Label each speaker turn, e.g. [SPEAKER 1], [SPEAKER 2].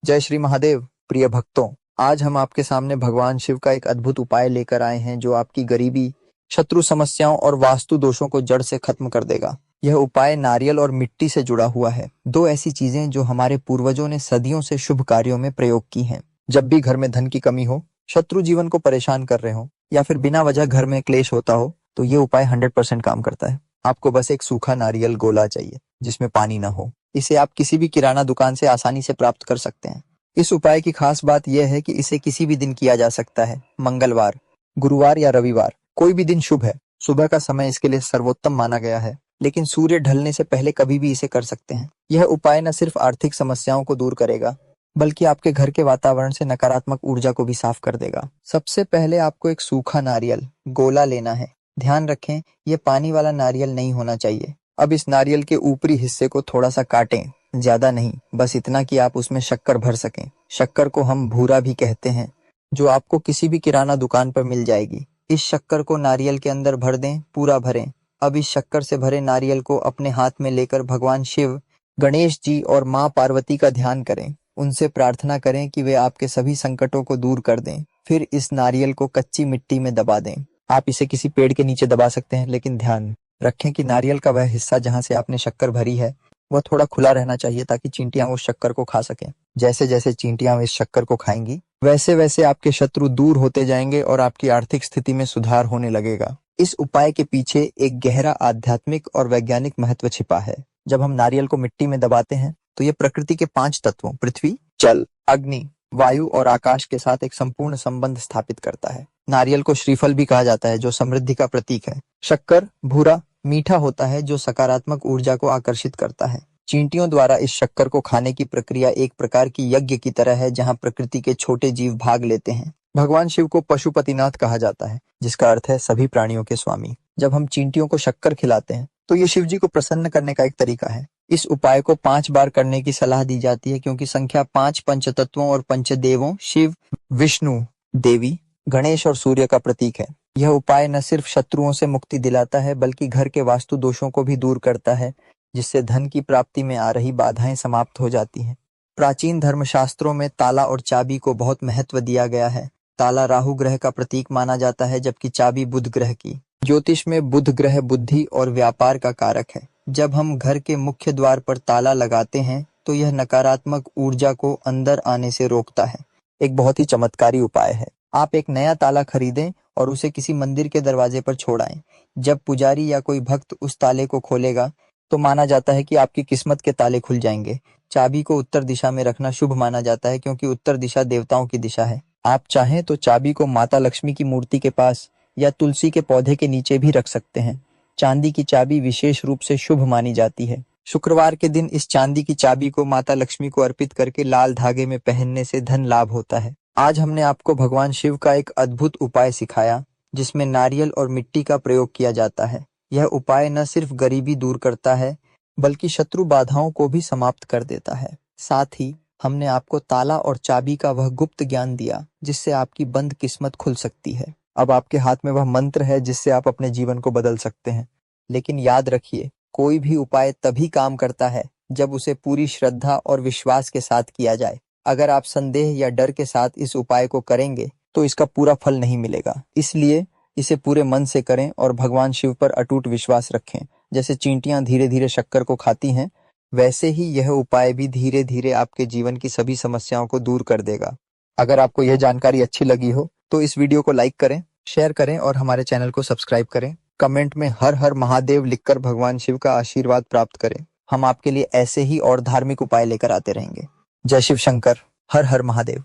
[SPEAKER 1] जय श्री महादेव। प्रिय भक्तों, आज हम आपके सामने भगवान शिव का एक अद्भुत उपाय लेकर आए हैं जो आपकी गरीबी, शत्रु समस्याओं और वास्तु दोषों को जड़ से खत्म कर देगा। यह उपाय नारियल और मिट्टी से जुड़ा हुआ है, दो ऐसी चीजें जो हमारे पूर्वजों ने सदियों से शुभ कार्यों में प्रयोग की हैं। जब भी घर में धन की कमी हो, शत्रु जीवन को परेशान कर रहे हो या फिर बिना वजह घर में क्लेश होता हो, तो ये उपाय 100% काम करता है। आपको बस एक सूखा नारियल गोला चाहिए जिसमें पानी ना हो। इसे आप किसी भी किराना दुकान से आसानी से प्राप्त कर सकते हैं। इस उपाय की खास बात यह है कि इसे किसी भी दिन किया जा सकता है। मंगलवार, गुरुवार या रविवार, कोई भी दिन शुभ है। सुबह का समय इसके लिए सर्वोत्तम माना गया है, लेकिन सूर्य ढलने से पहले कभी भी इसे कर सकते हैं। यह उपाय न सिर्फ आर्थिक समस्याओं को दूर करेगा, बल्कि आपके घर के वातावरण से नकारात्मक ऊर्जा को भी साफ कर देगा। सबसे पहले आपको एक सूखा नारियल गोला लेना है। ध्यान रखें, यह पानी वाला नारियल नहीं होना चाहिए। अब इस नारियल के ऊपरी हिस्से को थोड़ा सा काटें, ज्यादा नहीं, बस इतना कि आप उसमें शक्कर भर सकें। शक्कर को हम भूरा भी कहते हैं, जो आपको किसी भी किराना दुकान पर मिल जाएगी। इस शक्कर को नारियल के अंदर भर दें, पूरा भरें। अब इस शक्कर से भरे नारियल को अपने हाथ में लेकर भगवान शिव, गणेश जी और माँ पार्वती का ध्यान करें। उनसे प्रार्थना करें कि वे आपके सभी संकटों को दूर कर दें। फिर इस नारियल को कच्ची मिट्टी में दबा दें। आप इसे किसी पेड़ के नीचे दबा सकते हैं, लेकिन ध्यान रखें कि नारियल का वह हिस्सा जहां से आपने शक्कर भरी है वह थोड़ा खुला रहना चाहिए, ताकि चींटियां उस शक्कर को खा सकें। जैसे जैसे चींटियां इस शक्कर को खाएंगी, वैसे वैसे आपके शत्रु दूर होते जाएंगे और आपकी आर्थिक स्थिति में सुधार होने लगेगा। इस उपाय के पीछे एक गहरा आध्यात्मिक और वैज्ञानिक महत्व छिपा है। जब हम नारियल को मिट्टी में दबाते हैं, तो ये प्रकृति के 5 तत्वों पृथ्वी, जल, अग्नि, वायु और आकाश के साथ एक संपूर्ण संबंध स्थापित करता है। नारियल को श्रीफल भी कहा जाता है, जो समृद्धि का प्रतीक है। शक्कर भूरा मीठा होता है, जो सकारात्मक ऊर्जा को आकर्षित करता है। चींटियों द्वारा इस शक्कर को खाने की प्रक्रिया एक प्रकार की यज्ञ की तरह है, जहां प्रकृति के छोटे जीव भाग लेते हैं। भगवान शिव को पशुपतिनाथ कहा जाता है, जिसका अर्थ है सभी प्राणियों के स्वामी। जब हम चींटियों को शक्कर खिलाते हैं, तो ये शिव जी को प्रसन्न करने का एक तरीका है। इस उपाय को 5 बार करने की सलाह दी जाती है, क्योंकि संख्या 5 पंचतत्वों और पंचदेवों शिव, विष्णु, देवी, गणेश और सूर्य का प्रतीक है। यह उपाय न सिर्फ शत्रुओं से मुक्ति दिलाता है, बल्कि घर के वास्तु दोषों को भी दूर करता है, जिससे धन की प्राप्ति में आ रही बाधाएं समाप्त हो जाती हैं। प्राचीन धर्मशास्त्रों में ताला और चाबी को बहुत महत्व दिया गया है। ताला राहु ग्रह का प्रतीक माना जाता है, जबकि चाबी बुध ग्रह की। ज्योतिष में बुध ग्रह बुद्धि और व्यापार का कारक है। जब हम घर के मुख्य द्वार पर ताला लगाते हैं, तो यह नकारात्मक ऊर्जा को अंदर आने से रोकता है। एक बहुत ही चमत्कारी उपाय है। आप एक नया ताला खरीदें और उसे किसी मंदिर के दरवाजे पर छोड़ाएं। जब पुजारी या कोई भक्त उस ताले को खोलेगा, तो माना जाता है कि आपकी किस्मत के ताले खुल जाएंगे। चाबी को उत्तर दिशा में रखना शुभ माना जाता है, क्योंकि उत्तर दिशा देवताओं की दिशा है। आप चाहें तो चाबी को माता लक्ष्मी की मूर्ति के पास या तुलसी के पौधे के नीचे भी रख सकते हैं। चांदी की चाबी विशेष रूप से शुभ मानी जाती है। शुक्रवार के दिन इस चांदी की चाबी को माता लक्ष्मी को अर्पित करके लाल धागे में पहनने से धन लाभ होता है। आज हमने आपको भगवान शिव का एक अद्भुत उपाय सिखाया, जिसमें नारियल और मिट्टी का प्रयोग किया जाता है। यह उपाय न सिर्फ गरीबी दूर करता है, बल्कि शत्रु बाधाओं को भी समाप्त कर देता है। साथ ही हमने आपको ताला और चाबी का वह गुप्त ज्ञान दिया, जिससे आपकी बंद किस्मत खुल सकती है। अब आपके हाथ में वह मंत्र है, जिससे आप अपने जीवन को बदल सकते हैं। लेकिन याद रखिए, कोई भी उपाय तभी काम करता है जब उसे पूरी श्रद्धा और विश्वास के साथ किया जाए। अगर आप संदेह या डर के साथ इस उपाय को करेंगे, तो इसका पूरा फल नहीं मिलेगा। इसलिए इसे पूरे मन से करें और भगवान शिव पर अटूट विश्वास रखें। जैसे चींटियां धीरे धीरे शक्कर को खाती हैं, वैसे ही यह उपाय भी धीरे धीरे आपके जीवन की सभी समस्याओं को दूर कर देगा। अगर आपको यह जानकारी अच्छी लगी हो, तो इस वीडियो को लाइक करें, शेयर करें और हमारे चैनल को सब्सक्राइब करें। कमेंट में हर हर महादेव लिखकर भगवान शिव का आशीर्वाद प्राप्त करें। हम आपके लिए ऐसे ही और धार्मिक उपाय लेकर आते रहेंगे। जय शिव शंकर, हर हर महादेव।